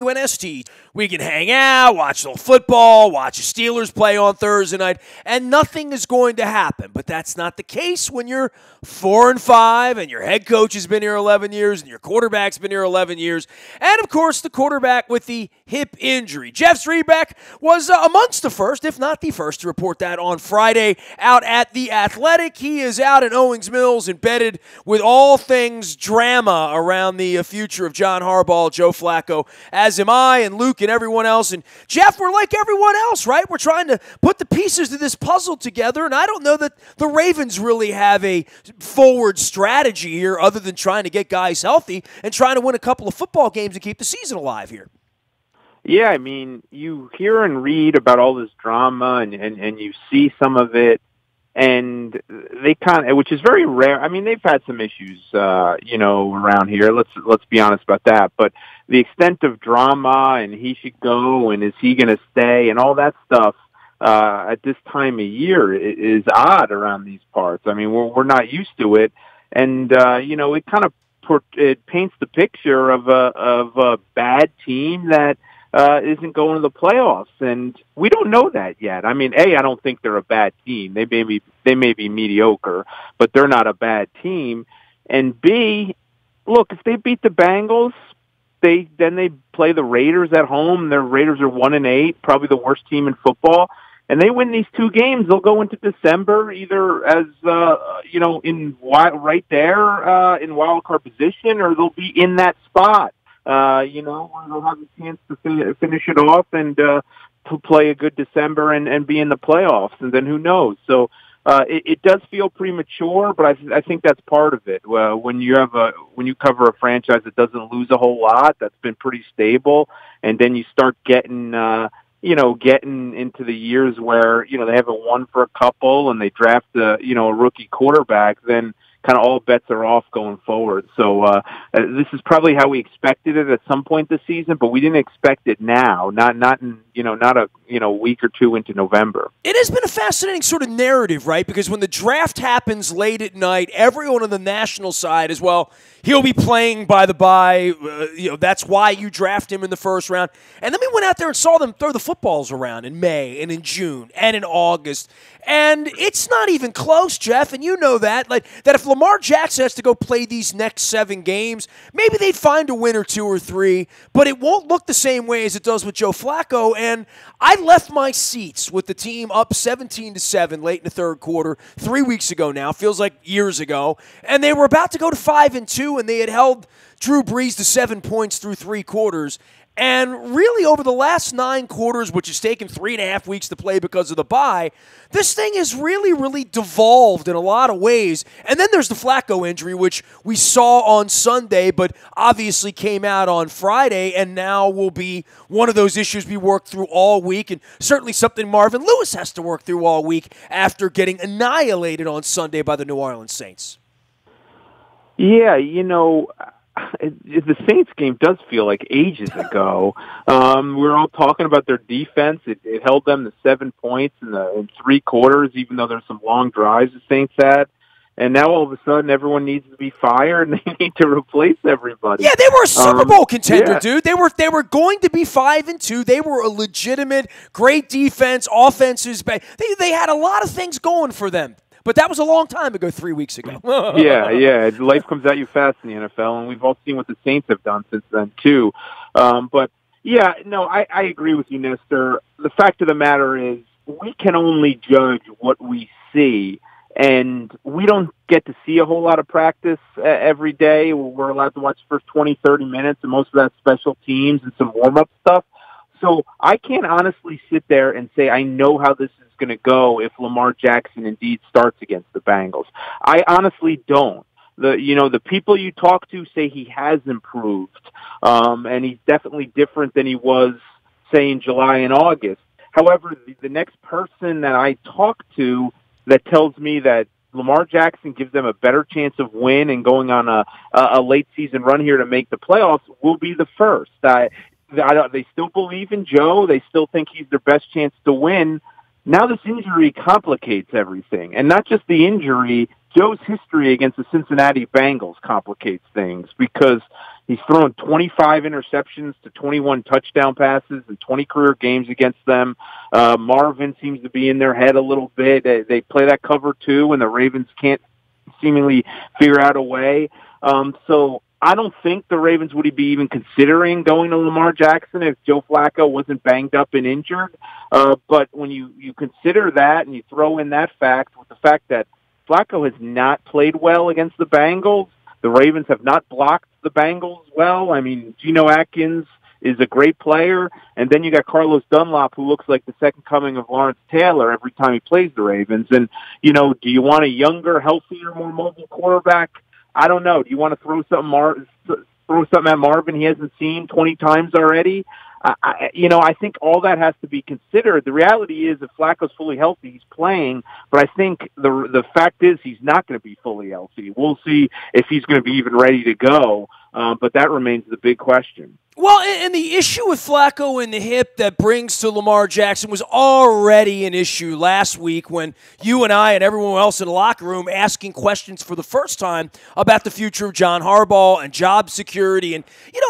WNST. We can hang out, watch a little football, watch the Steelers play on Thursday night, and nothing is going to happen. But that's not the case when you're 4-5 and your head coach has been here 11 years and your quarterback's been here 11 years. And, of course, the quarterback with the hip injury. Jeff Zrebiec was amongst the first, if not the first, to report that on Friday out at The Athletic. He is out in Owings Mills, embedded with all things drama around the future of John Harbaugh, Joe Flacco, as am I and Luke and everyone else. And Jeff, we're like everyone else, right? We're trying to put the pieces to this puzzle together, and I don't know that the Ravens really have a forward strategy here other than trying to get guys healthy and trying to win a couple of football games and keep the season alive here. Yeah, I mean, you hear and read about all this drama and you see some of it, and they which is very rare. I mean, they've had some issues, around here. Let's be honest about that. But the extent of drama and he should go and is he going to stay and all that stuff at this time of year is odd around these parts. I mean, we're not used to it, and it kind of it paints the picture of a bad team that isn't going to the playoffs, and we don't know that yet. I mean, I don't think they're a bad team. They may be mediocre, but they're not a bad team. And B, look, if they beat the Bengals, then they play the Raiders at home. The Raiders are 1-8, probably the worst team in football. And they win these two games, they'll go into December either as in right there in wild card position, or they'll be in that spot. Where they'll have a chance to finish it off and to play a good December and be in the playoffs, and then who knows? So it does feel premature, but I think that's part of it. When you cover a franchise that doesn't lose a whole lot, that's been pretty stable, and then you start getting into the years where they haven't won for a couple, and they draft a rookie quarterback, then kind of all bets are off going forward. So this is probably how we expected it at some point this season, but we didn't expect it now. Not a week or two into November. It has been a fascinating sort of narrative, right? Because when the draft happens late at night, everyone on the national side as well, he'll be playing by the bye. That's why you draft him in the first round. And then we went out there and saw them throw the footballs around in May and in June and in August. And it's not even close, Jeff, and you know that. That if Lamar Jackson has to go play these next 7 games, maybe they'd find a win or 2 or 3, but it won't look the same way as it does with Joe Flacco. And I left my seats with the team up 17-7 late in the third quarter 3 weeks ago now. Feels like years ago. And they were about to go to 5-2, and they had held Drew Brees to 7 points through 3 quarters. And really, over the last 9 quarters, which has taken 3.5 weeks to play because of the bye, this thing has really, really devolved in a lot of ways. And then there's the Flacco injury, which we saw on Sunday, but obviously came out on Friday, and now will be one of those issues we work through all week, and certainly something Marvin Lewis has to work through all week after getting annihilated on Sunday by the New Orleans Saints. Yeah, the Saints game does feel like ages ago. We're all talking about their defense. It held them to 7 points in 3 quarters, even though there's some long drives the Saints had. And now all of a sudden, everyone needs to be fired, and they need to replace everybody. Yeah, they were a Super Bowl contender, dude. They were going to be 5-2. They were a legitimate, great defense, offenses. They had a lot of things going for them. But that was a long time ago, 3 weeks ago. Yeah. Life comes at you fast in the NFL, and we've all seen what the Saints have done since then, too. I agree with you, Nestor. The fact of the matter is we can only judge what we see, and we don't get to see a whole lot of practice every day. We're allowed to watch the first 20, 30 minutes, and most of that's special teams and some warm-up stuff. So I can't honestly sit there and say I know how this is going to go if Lamar Jackson indeed starts against the Bengals. I honestly don't. The people you talk to say he has improved, and he's definitely different than he was, say, in July and August. However, the next person that I talk to that tells me that Lamar Jackson gives them a better chance of win and going on a late season run here to make the playoffs will be the first. They still believe in Joe. They still think he's their best chance to win. Now this injury complicates everything, and not just the injury, Joe's history against the Cincinnati Bengals complicates things because he's thrown 25 interceptions to 21 touchdown passes in 20 career games against them. Marvin seems to be in their head a little bit. They play that cover two, and the Ravens can't seemingly figure out a way. So I don't think the Ravens would be even considering going to Lamar Jackson if Joe Flacco wasn't banged up and injured. But when you consider that and you throw in that fact with the fact that Flacco has not played well against the Bengals, the Ravens have not blocked the Bengals well. I mean, Geno Atkins is a great player, and then you got Carlos Dunlap, who looks like the second coming of Lawrence Taylor every time he plays the Ravens. And, do you want a younger, healthier, more mobile quarterback? I don't know. Do you want to throw something at Marvin he hasn't seen 20 times already? I think all that has to be considered. The reality is, if Flacco's fully healthy, he's playing. But I think the fact is he's not going to be fully healthy. We'll see if he's going to be even ready to go. But that remains the big question. Well, and the issue with Flacco in the hip that brings to Lamar Jackson was already an issue last week when you and I and everyone else in the locker room asking questions for the first time about the future of John Harbaugh and job security. And,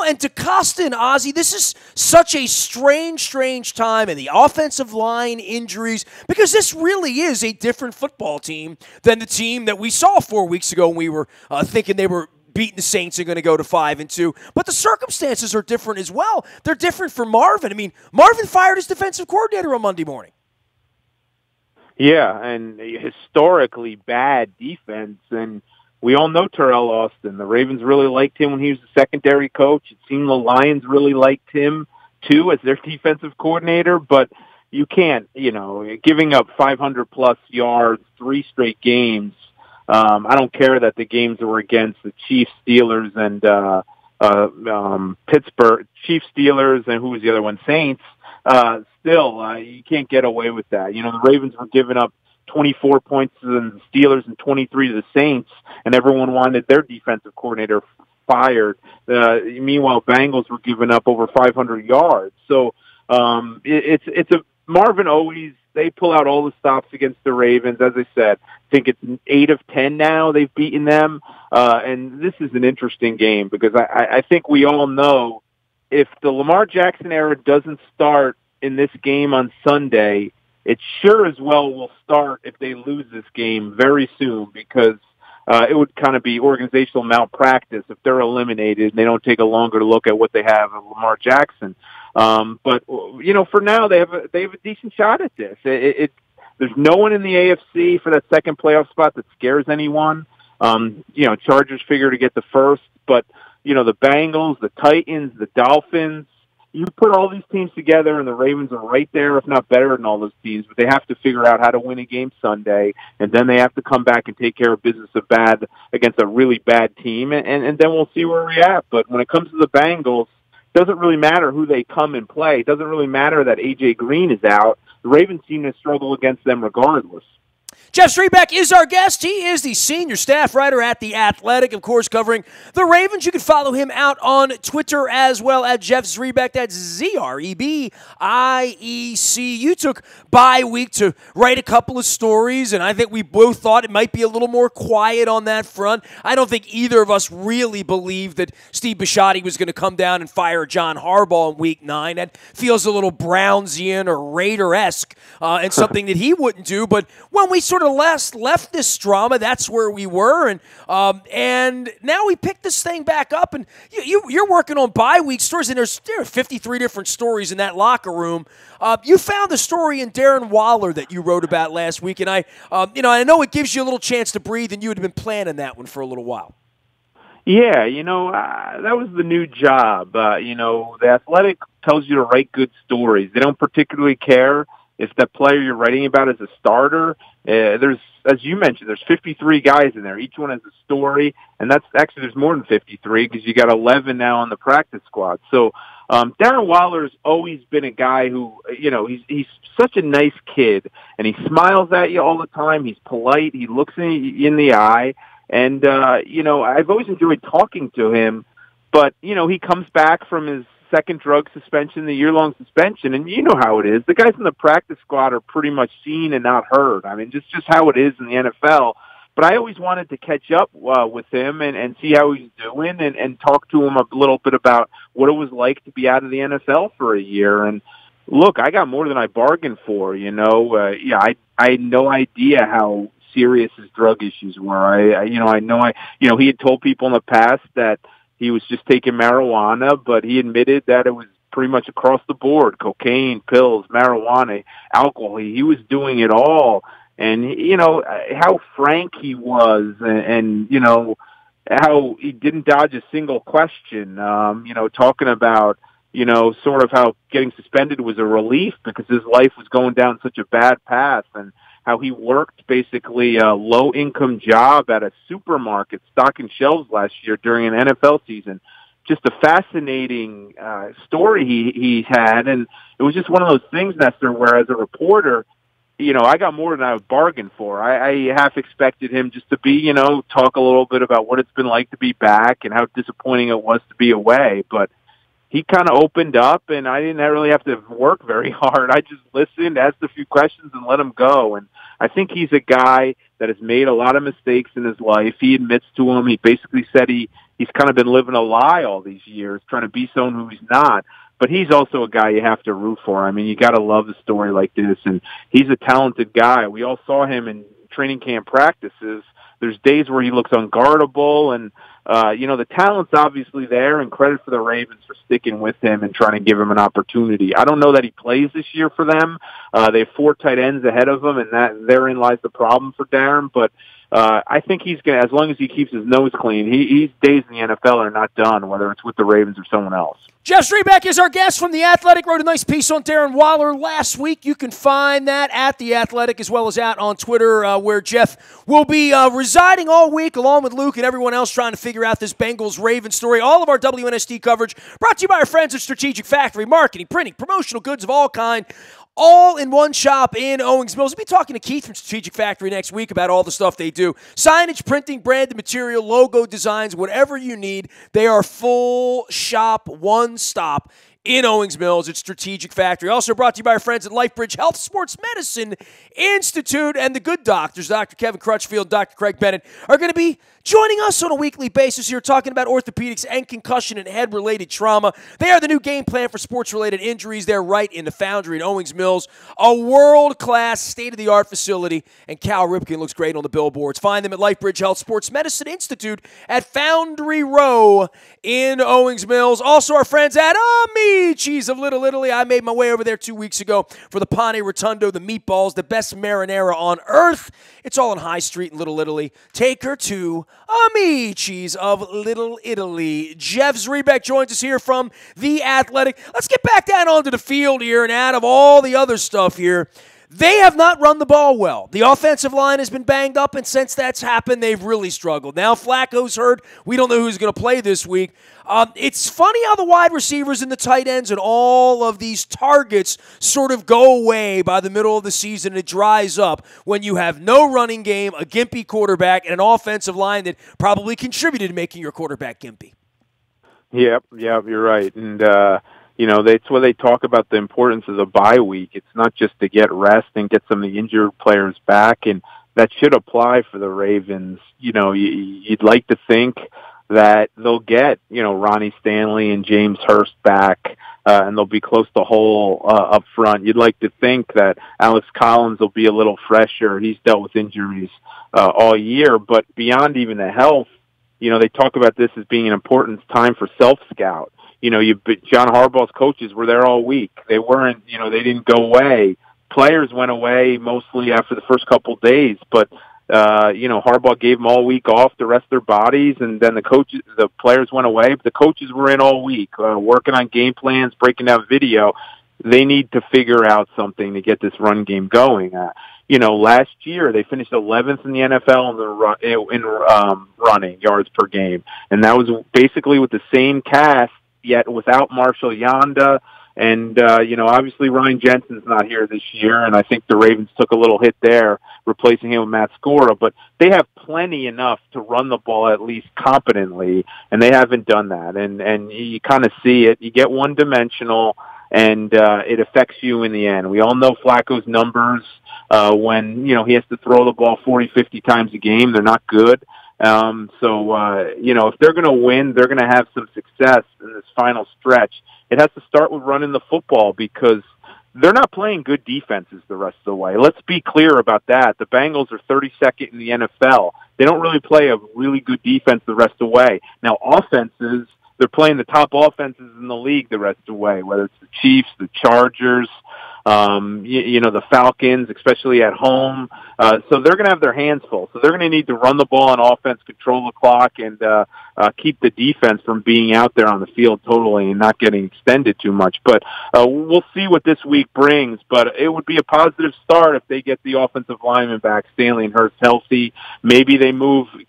and to Costa and Ozzie, this is such a strange time in the offensive line injuries because this really is a different football team than the team that we saw 4 weeks ago when we were thinking they were beating the Saints are going to go to 5-2. But the circumstances are different as well. They're different for Marvin. I mean, Marvin fired his defensive coordinator on Monday morning. Yeah, and historically bad defense. And we all know Terrell Austin. The Ravens really liked him when he was the secondary coach. It seemed the Lions really liked him, too, as their defensive coordinator. But you can't, giving up 500-plus yards, 3 straight games. I don't care that the games were against the Chiefs, Steelers, and Pittsburgh, Chiefs, Steelers, and who was the other one? Saints. Still, you can't get away with that. The Ravens were giving up 24 points to the Steelers and 23 to the Saints, and everyone wanted their defensive coordinator fired. Meanwhile, Bengals were giving up over 500 yards. So it's a Marvin always. They pull out all the stops against the Ravens. As I said, I think it's 8 of 10 now they've beaten them. And this is an interesting game because I think we all know if the Lamar Jackson era doesn't start in this game on Sunday, it sure as well will start if they lose this game very soon because it would kind of be organizational malpractice if they're eliminated and they don't take a longer look at what they have of Lamar Jackson. But for now they have a decent shot at this. There's no one in the AFC for that second playoff spot that scares anyone. Chargers figure to get the first, but the Bengals, the Titans, the Dolphins. You put all these teams together, and the Ravens are right there, if not better than all those teams. But they have to figure out how to win a game Sunday, and then they have to come back and take care of business against a really bad team, and then we'll see where we're at. But when it comes to the Bengals, it doesn't really matter who they come and play. It doesn't really matter that A.J. Green is out. The Ravens seem to struggle against them regardless. Jeff Zrebiec is our guest. He is the senior staff writer at The Athletic, of course, covering the Ravens. You can follow him out on Twitter as well at Jeff Zrebiec. That's Zrebiec. You took bye week to write a couple of stories, and I think we both thought it might be a little more quiet on that front. I don't think either of us really believed that Steve Bisciotti was going to come down and fire John Harbaugh in Week 9. That feels a little Brownsian or Raider-esque and something that he wouldn't do. But when we sort of left this drama, that's where we were, and now we picked this thing back up, and you're working on bye week stories, and there are 53 different stories in that locker room. You found the story in Darren Waller that you wrote about last week, and I know it gives you a little chance to breathe, and you had been planning that one for a little while. Yeah, that was the new job. The Athletic tells you to write good stories. They don't particularly care if that player you're writing about is a starter. There's, as you mentioned, there's 53 guys in there. Each one has a story, and that's actually there's more than 53 because you got 11 now on the practice squad. So Darren Waller's always been a guy who, he's such a nice kid, and he smiles at you all the time. He's polite. He looks in the eye, and I've always enjoyed talking to him. But he comes back from his second drug suspension, the year-long suspension, and you know how it is. The guys in the practice squad are pretty much seen and not heard. I mean, just how it is in the NFL. But I always wanted to catch up with him and see how he's doing and talk to him a little bit about what it was like to be out of the NFL for a year. And look, I got more than I bargained for. I had no idea how serious his drug issues were. He had told people in the past that he was just taking marijuana, but he admitted that it was pretty much across the board: cocaine, pills, marijuana, alcohol. He was doing it all. And, how frank he was and how he didn't dodge a single question, talking about, sort of how getting suspended was a relief because his life was going down such a bad path, and how he worked basically a low-income job at a supermarket stocking shelves last year during an NFL season. Just a fascinating story he had, and it was just one of those things, Nestor, where as a reporter, I got more than I bargained for. I half expected him just to be, talk a little bit about what it's been like to be back and how disappointing it was to be away. But he kind of opened up, and I didn't really have to work very hard. I just listened, asked a few questions, and let him go. And I think he's a guy that has made a lot of mistakes in his life. He admits to them. He basically said he's kind of been living a lie all these years, trying to be someone who he's not. But he's also a guy you have to root for. I mean, you got to love a story like this, and he's a talented guy. We all saw him in training camp practices. There's days where he looks unguardable, and the talent's obviously there, and credit for the Ravens for sticking with him and trying to give him an opportunity. I don't know that he plays this year for them. They have 4 tight ends ahead of him, and therein lies the problem for Darren. But I think he's going to, as long as he keeps his nose clean, his days in the NFL are not done, whether it's with the Ravens or someone else. Jeff Zrebiec is our guest from The Athletic. Wrote a nice piece on Darren Waller last week. You can find that at The Athletic as well as out on Twitter, where Jeff will be residing all week along with Luke and everyone else trying to figure out this Bengals-Ravens story. All of our WNST coverage brought to you by our friends at Strategic Factory. Marketing, printing, promotional goods of all kind, all in one shop in Owings Mills. We'll be talking to Keith from Strategic Factory next week about all the stuff they do. Signage, printing, branded material, logo designs, whatever you need. They are full shop, one stop in Owings Mills at Strategic Factory. Also brought to you by our friends at LifeBridge Health Sports Medicine Institute, and the good doctors, Dr. Kevin Crutchfield, Dr. Craig Bennett, are going to be joining us on a weekly basis here talking about orthopedics and concussion and head-related trauma. They are the new game plan for sports-related injuries. They're right in the Foundry in Owings Mills, a world-class, state-of-the-art facility, and Cal Ripken looks great on the billboards. Find them at LifeBridge Health Sports Medicine Institute at Foundry Row in Owings Mills. Also our friends at Amici's of Little Italy. I made my way over there 2 weeks ago for the Pane Rotundo, the meatballs, the best marinara on earth. It's all on High Street in Little Italy. Take her to Amici's of Little Italy. Jeff Zrebiec joins us here from The Athletic. Let's get back down onto the field here, and out of all the other stuff here, they have not run the ball well. The offensive line has been banged up, and since that's happened, they've really struggled. Now Flacco's hurt. We don't know who's going to play this week. It's funny how the wide receivers and the tight ends and all of these targets sort of go away by the middle of the season. It dries up when you have no running game, a gimpy quarterback, and an offensive line that probably contributed to making your quarterback gimpy. Yep, you're right. And, that's where they talk about the importance of the bye week. It's not just to get rest and get some of the injured players back, and that should apply for the Ravens. You'd like to think that they'll get, Ronnie Stanley and James Hurst back, and they'll be close to whole up front. You'd like to think that Alex Collins will be a little fresher. He's dealt with injuries all year, but beyond even the health, they talk about this as being an important time for self-scout. John Harbaugh's coaches were there all week. They weren't, they didn't go away. Players went away mostly after the first couple days, but Harbaugh gave them all week off to rest their bodies, and then the players went away, but the coaches were in all week, working on game plans, breaking down video. They need to figure out something to get this run game going. Last year they finished 11th in the NFL in running yards per game, and that was basically with the same cast, yet without Marshall Yanda. And, obviously Ryan Jensen's not here this year, and I think the Ravens took a little hit there, replacing him with Matt Skora. But they have plenty enough to run the ball at least competently, and they haven't done that. And you kind of see it. You get one-dimensional, and it affects you in the end. We all know Flacco's numbers when, he has to throw the ball 40, 50 times a game. They're not good. If they're going to win, they're going to have some success in this final stretch. It has to start with running the football because they're not playing good defenses the rest of the way. Let's be clear about that. The Bengals are 32nd in the NFL. They don't really play a really good defense the rest of the way. Now, offenses, they're playing the top offenses in the league the rest of the way, whether it's the Chiefs, the Chargers, the Falcons, especially at home. So they're going to have their hands full. So they're going to need to run the ball on offense, control the clock, and keep the defense from being out there on the field totally and not getting extended too much. But we'll see what this week brings. But it would be a positive start if they get the offensive lineman back, Stanley and Hurst, healthy. Maybe they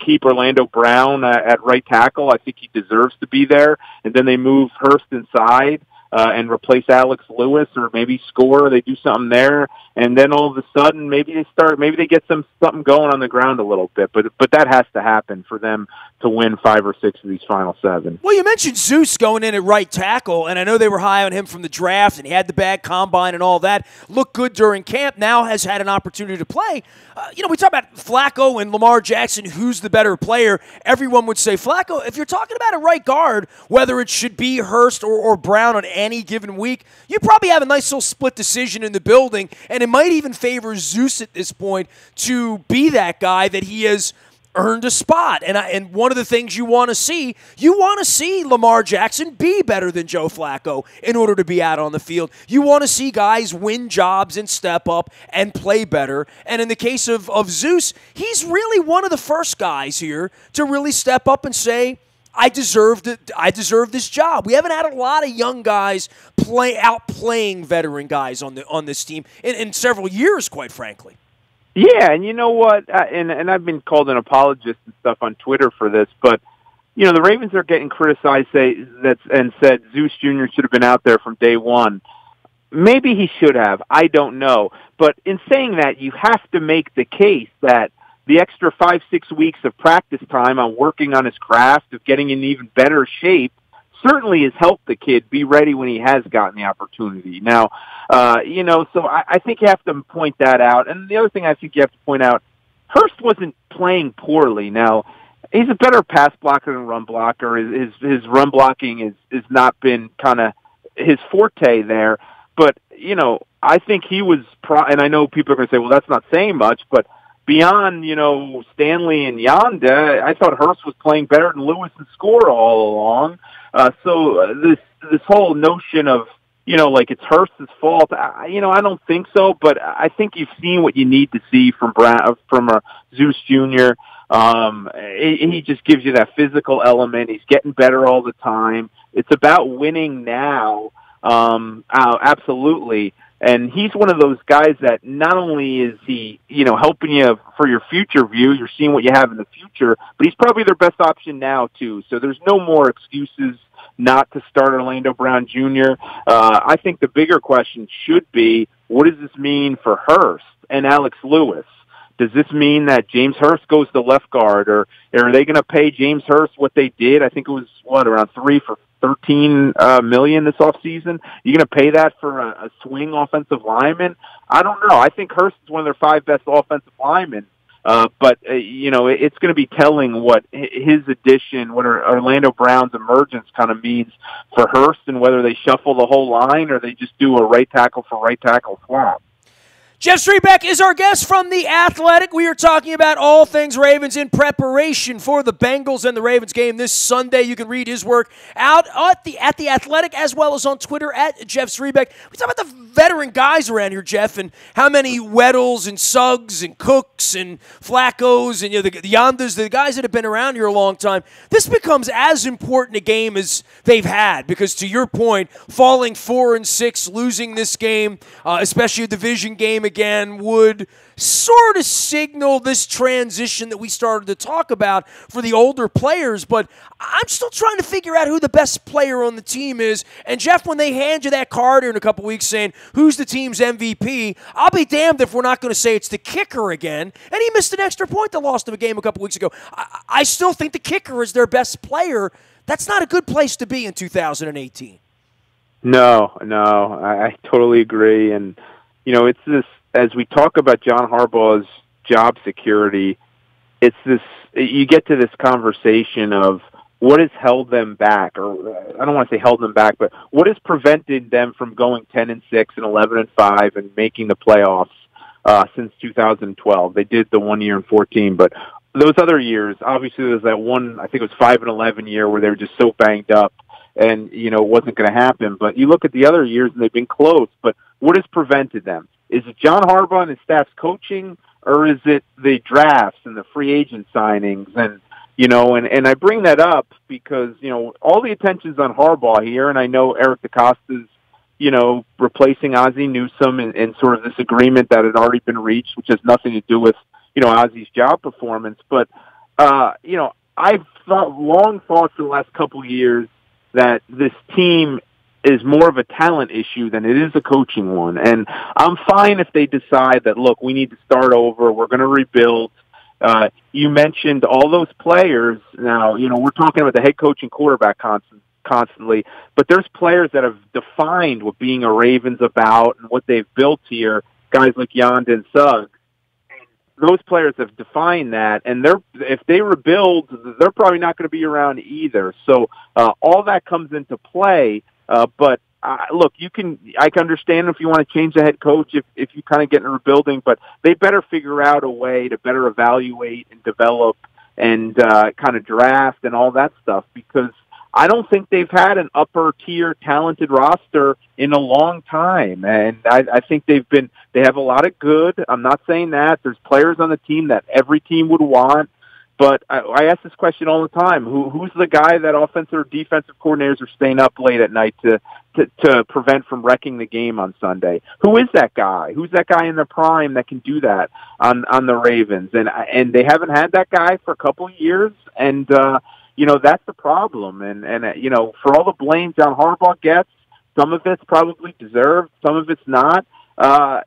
keep Orlando Brown at right tackle. I think he deserves to be there. And then they move Hurst inside. And replace Alex Lewis, or maybe score. They do something there, and then all of a sudden, maybe they get something going on the ground a little bit. But that has to happen for them to win 5 or 6 of these final 7. Well, you mentioned Zeus going in at right tackle, and I know they were high on him from the draft, and he had the bad combine and all that. Looked good during camp. Now has had an opportunity to play. We talk about Flacco and Lamar Jackson. Who's the better player? Everyone would say Flacco. If you're talking about a right guard, whether it should be Hurst or Brown on any given week, you probably have a nice little split decision in the building, and it might even favor Zeus at this point to be that guy that he has earned a spot. And one of the things you want to see Lamar Jackson be better than Joe Flacco in order to be out on the field. You want to see guys win jobs and step up and play better. And in the case of Zeus, he's really one of the first guys here to really step up and say, I deserve this job. We haven't had a lot of young guys outplaying veteran guys on this team in several years, quite frankly. Yeah, and you know what? And I've been called an apologist and stuff on Twitter for this, but the Ravens are getting criticized and said Zeus Jr. should have been out there from day one. Maybe he should have. I don't know. But in saying that, you have to make the case that the extra 5-6 weeks of practice time on working on his craft, of getting in even better shape, certainly has helped the kid be ready when he has gotten the opportunity. Now, so I think you have to point that out. And the other thing I think you have to point out, Hurst wasn't playing poorly. Now, he's a better pass blocker than run blocker. His run blocking is not been kind of his forte there. But, I think he was and I know people are going to say, well, that's not saying much, but beyond, Stanley and Yonda, I thought Hurst was playing better than Lewis and Score all along. So this whole notion of, it's Hurst's fault, I don't think so, but I think you've seen what you need to see from Zeus Jr. He just gives you that physical element. He's getting better all the time. It's about winning now. Absolutely. And he's one of those guys that not only is he, helping you for your future view, you're seeing what you have in the future, but he's probably their best option now, too. So there's no more excuses not to start Orlando Brown Jr. I think the bigger question should be, what does this mean for Hurst and Alex Lewis? Does this mean that James Hurst goes to left guard, or are they going to pay James Hurst what they did? I think it was, around $3 for $13 million this offseason. You're going to pay that for a swing offensive lineman? I don't know. I think Hurst is one of their 5 best offensive linemen. But it's going to be telling what his addition, what Orlando Brown's emergence kind of means for Hurst, and whether they shuffle the whole line or they just do a right tackle for right tackle swap. Jeff Zrebiec is our guest from The Athletic. We are talking about all things Ravens in preparation for the Bengals and the Ravens game this Sunday. You can read his work out at the Athletic, as well as on Twitter at Jeff Zrebiec. We talk about the veteran guys around here, Jeff, and how many Weddles and Suggs and Cooks and Flaccos and the Yondas, the guys that have been around here a long time. This becomes as important a game as they've had, because to your point, falling 4-6, losing this game, especially a division game again, would sort of signal this transition that we started to talk about for the older players. But I'm still trying to figure out who the best player on the team is. And, Jeff, when they hand you that card in a couple weeks saying who's the team's MVP, I'll be damned if we're not going to say it's the kicker again. And he missed an extra point that lost him a game a couple weeks ago. I still think the kicker is their best player. That's not a good place to be in 2018. No, I totally agree. And, it's this, as we talk about John Harbaugh's job security, it's this, you get to this conversation of what has held them back, or I don't want to say held them back, but what has prevented them from going 10-6 and 11-5 and making the playoffs since 2012. They did the 1 year in 14, but those other years, obviously there was that one, I think it was 5-11 year where they were just so banged up and, it wasn't going to happen. But you look at the other years and they've been close, but what has prevented them? Is it John Harbaugh and his staff's coaching, or is it the drafts and the free agent signings? And, and I bring that up because, all the attention's on Harbaugh here, and I know Eric DeCosta's, replacing Ozzie Newsome in sort of this agreement that had already been reached, which has nothing to do with, Ozzie's job performance. But, I've long thought for the last couple of years that this team is more of a talent issue than it is a coaching one. And I'm fine if they decide that, look, we need to start over, we're going to rebuild. You mentioned all those players. Now, we're talking about the head coach and quarterback constantly, but there's players that have defined what being a Ravens about and what they've built here, guys like Yonda and Suggs. Those players have defined that, and if they rebuild, they're probably not going to be around either. So all that comes into play. But look, I can understand if you want to change the head coach if you kind of get in a rebuilding, but they better figure out a way to better evaluate and develop and kind of draft and all that stuff, because I don't think they've had an upper-tier talented roster in a long time. And I think they have a lot of good. I'm not saying that. There's players on the team that every team would want. But I ask this question all the time. Who's the guy that offensive or defensive coordinators are staying up late at night to prevent from wrecking the game on Sunday? Who is that guy? Who's that guy in the prime that can do that on the Ravens? And they haven't had that guy for a couple of years. And, that's the problem. And for all the blame John Harbaugh gets, some of it's probably deserved, some of it's not.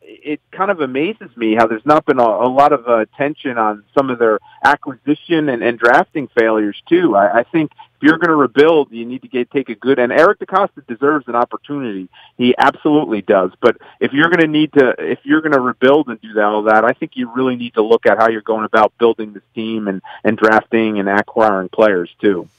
It kind of amazes me how there's not been a lot of attention on some of their acquisition and drafting failures too. I think if you're going to rebuild, you need to take a good, and Eric DeCosta deserves an opportunity. He absolutely does. But if you're going to rebuild and do all that, I think you really need to look at how you're going about building this team and drafting and acquiring players too.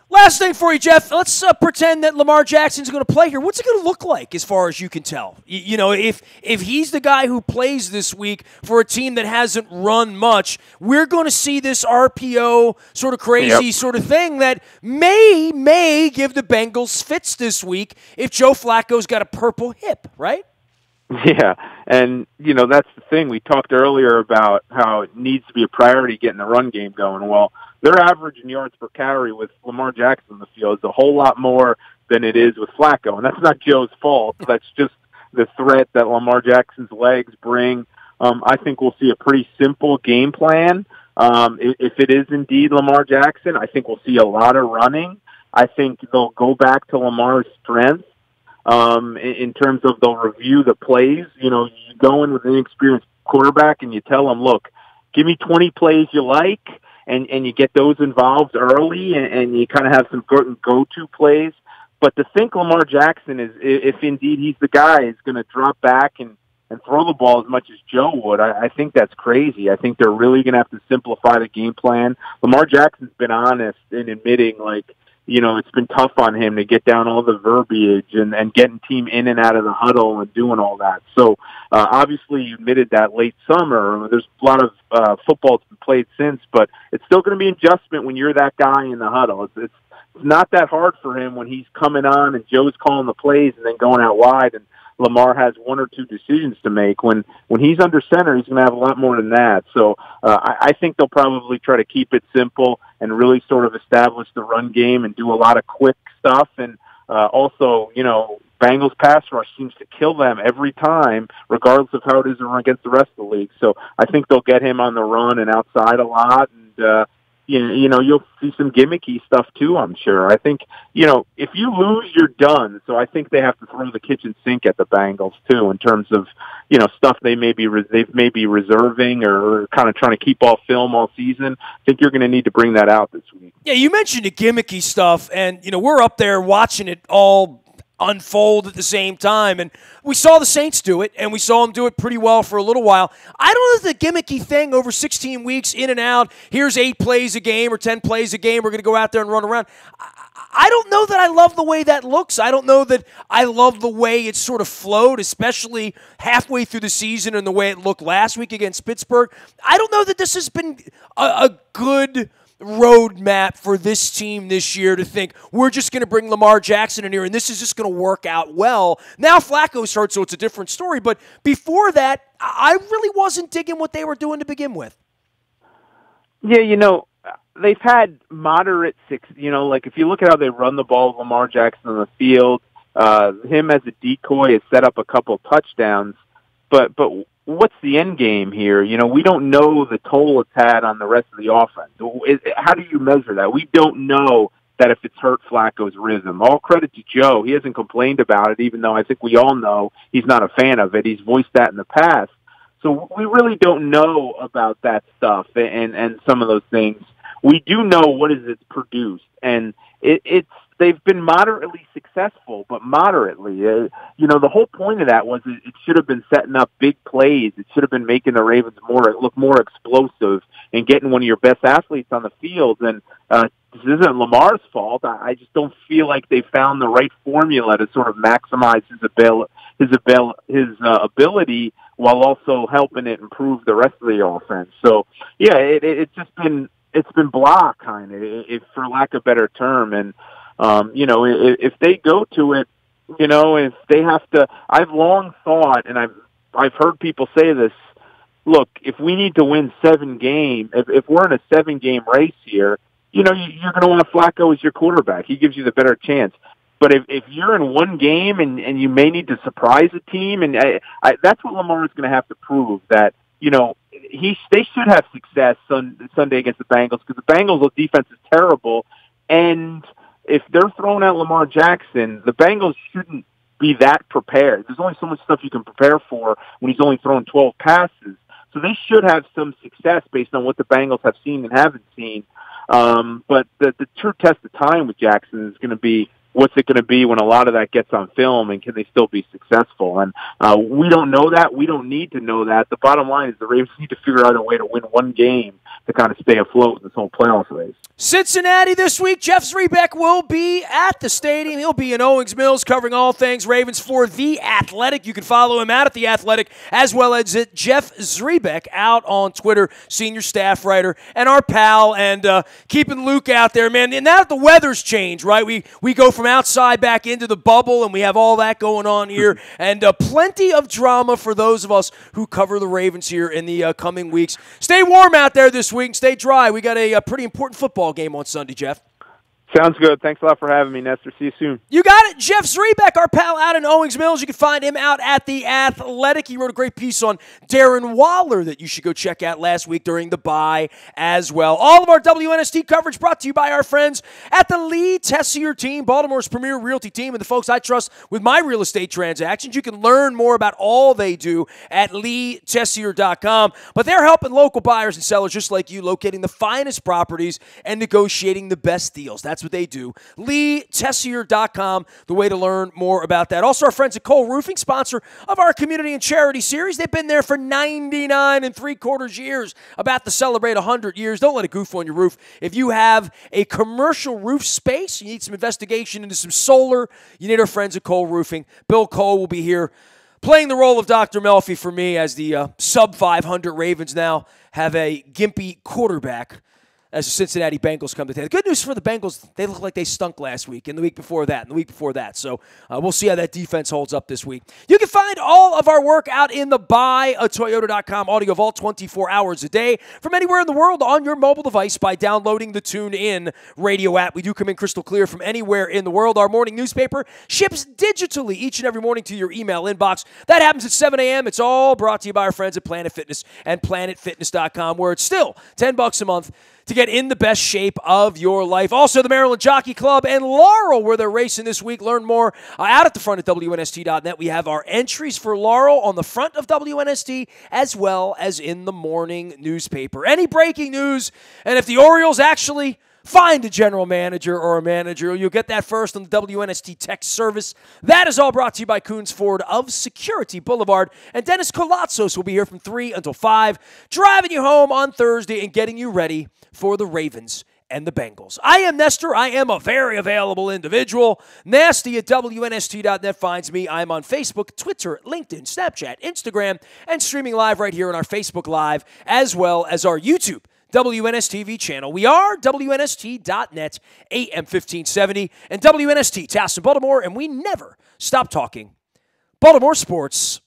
Last thing for you, Jeff. Let's pretend that Lamar Jackson's going to play here. What's it going to look like as far as you can tell? If he's the guy who plays this week for a team that hasn't run much, we're going to see this RPO sort of crazy sort of thing that may give the Bengals fits this week if Joe Flacco's got a purple hip, right? Yeah, and, that's the thing. We talked earlier about how it needs to be a priority getting the run game going. Well, their average in yards per carry with Lamar Jackson in the field is a whole lot more than it is with Flacco, and that's not Joe's fault. That's just the threat that Lamar Jackson's legs bring. I think we'll see a pretty simple game plan. If it is indeed Lamar Jackson, I think we'll see a lot of running. I think they'll go back to Lamar's strength. In terms of they'll review the plays. You go in with an inexperienced quarterback and you tell them, look, give me 20 plays you like, and you get those involved early, and you kind of have some go-to plays. But to think Lamar Jackson is, if indeed he's the guy, is going to drop back and throw the ball as much as Joe would, I think that's crazy. I think they're really going to have to simplify the game plan. Lamar Jackson's been honest in admitting, it's been tough on him to get down all the verbiage and getting team in and out of the huddle and doing all that. So, obviously you admitted that late summer. There's a lot of football that's been played since, but it's still going to be an adjustment when you're that guy in the huddle. It's not that hard for him when he's coming on and Joe's calling the plays and then going out wide and Lamar has one or two decisions to make. When he's under center, he's going to have a lot more than that. So I think they'll probably try to keep it simple and really sort of establish the run game and do a lot of quick stuff. And also, Bengals pass rush seems to kill them every time, regardless of how it is against the rest of the league. So I think they'll get him on the run and outside a lot. And, you'll see some gimmicky stuff too, I'm sure. I think, if you lose, you're done. So I think they have to throw the kitchen sink at the Bengals too, in terms of, stuff they may be reserving or kind of trying to keep off film all season. I think you're going to need to bring that out this week. Yeah, you mentioned the gimmicky stuff, and, we're up there watching it all unfold at the same time. And we saw the Saints do it, and we saw them do it pretty well for a little while. I don't know if the gimmicky thing over 16 weeks in and out, here's 8 plays a game or 10 plays a game, we're going to go out there and run around. I don't know that I love the way that looks. I don't know that I love the way it sort of flowed, especially halfway through the season and the way it looked last week against Pittsburgh. I don't know that this has been a good roadmap for this team this year to think we're just going to bring Lamar Jackson in here and this is just going to work out well. Now Flacco's hurt, so it's a different story. But before that, I really wasn't digging what they were doing to begin with. Yeah, they've had moderate like if you look at how they run the ball with Lamar Jackson on the field, him as a decoy has set up a couple touchdowns, but what's the end game here? We don't know the toll it's had on the rest of the offense. How do you measure that? We don't know that if it's hurt Flacco's rhythm. All credit to Joe. He hasn't complained about it, even though I think we all know he's not a fan of it. He's voiced that in the past. So we really don't know about that stuff and some of those things. We do know what is it's produced, and they've been moderately successful, but moderately. The whole point of that was it should have been setting up big plays. It should have been making the Ravens look more explosive and getting one of your best athletes on the field. And this isn't Lamar's fault. I just don't feel like they found the right formula to sort of maximize his ability while also helping it improve the rest of the offense. So yeah, it's been blah kind of, if for lack of a better term. And if they go to it, if they have to, I've long thought, and I've heard people say this, look, if we need to win 7 games, if we're in a 7-game race here, you're going to want Flacco as your quarterback. He gives you the better chance. But if you're in one game and you may need to surprise a team, and that's what Lamar is going to have to prove, that, they should have success Sunday against the Bengals, because the Bengals' defense is terrible. And if they're throwing out Lamar Jackson, the Bengals shouldn't be that prepared. There's only so much stuff you can prepare for when he's only throwing 12 passes. So they should have some success based on what the Bengals have seen and haven't seen. But the true test of time with Jackson is going to be, what's it going to be when a lot of that gets on film, and can they still be successful? And we don't know that. We don't need to know that. The bottom line is the Ravens need to figure out a way to win one game to kind of stay afloat in this whole playoff race. Cincinnati this week. Jeff Zrebiec will be at the stadium. He'll be in Owings Mills covering all things Ravens for The Athletic. You can follow him out at The Athletic, as well as at Jeff Zrebiec out on Twitter, senior staff writer, and our pal, and keeping Luke out there, man. And now that the weather's changed, right? We go from outside back into the bubble, and we have all that going on here, and plenty of drama for those of us who cover the Ravens here in the coming weeks. Stay warm out there this week and stay dry. We got a pretty important football game on Sunday, Jeff. Sounds good. Thanks a lot for having me, Nestor. See you soon. You got it. Jeff Zrebiec, our pal out in Owings Mills. You can find him out at The Athletic. He wrote a great piece on Darren Waller that you should go check out last week during the bye as well. All of our WNST coverage brought to you by our friends at the Lee Tessier team, Baltimore's premier realty team, and the folks I trust with my real estate transactions. You can learn more about all they do at leetessier.com. But they're helping local buyers and sellers just like you, locating the finest properties and negotiating the best deals. That's what they do. LeeTessier.com, the way to learn more about that. Also, our friends at Cole Roofing, sponsor of our community and charity series. They've been there for 99 3/4 years, about to celebrate 100 years. Don't let it goof on your roof. If you have a commercial roof space, you need some investigation into some solar, you need our friends at Cole Roofing. Bill Cole will be here playing the role of Dr. Melfi for me, as the sub-500 Ravens now have a gimpy quarterback as the Cincinnati Bengals come to town. The good news for the Bengals, they look like they stunk last week, and the week before that, and the week before that. So we'll see how that defense holds up this week. You can find all of our work out in the buyatoyota.com audio vault 24 hours a day from anywhere in the world on your mobile device by downloading the TuneIn radio app. We do come in crystal clear from anywhere in the world. Our morning newspaper ships digitally each and every morning to your email inbox. That happens at 7 a.m. It's all brought to you by our friends at Planet Fitness and planetfitness.com, where it's still $10 a month to get in the best shape of your life. Also, the Maryland Jockey Club and Laurel, where they're racing this week. Learn more out at the front at WNST.net. We have our entries for Laurel on the front of WNST, as well as in the morning newspaper. Any breaking news, and if the Orioles actually find a general manager or a manager. You'll get that first on the WNST text service. That is all brought to you by Coons Ford of Security Boulevard. And Dennis Colatzos will be here from 3 until 5, driving you home on Thursday and getting you ready for the Ravens and the Bengals. I am Nestor. I am a very available individual. Nasty at WNST.net finds me. I'm on Facebook, Twitter, LinkedIn, Snapchat, Instagram, and streaming live right here on our Facebook Live, as well as our YouTube WNSTV channel. We are WNST.net, AM 1570, and WNST, Towson, Baltimore, and we never stop talking Baltimore sports.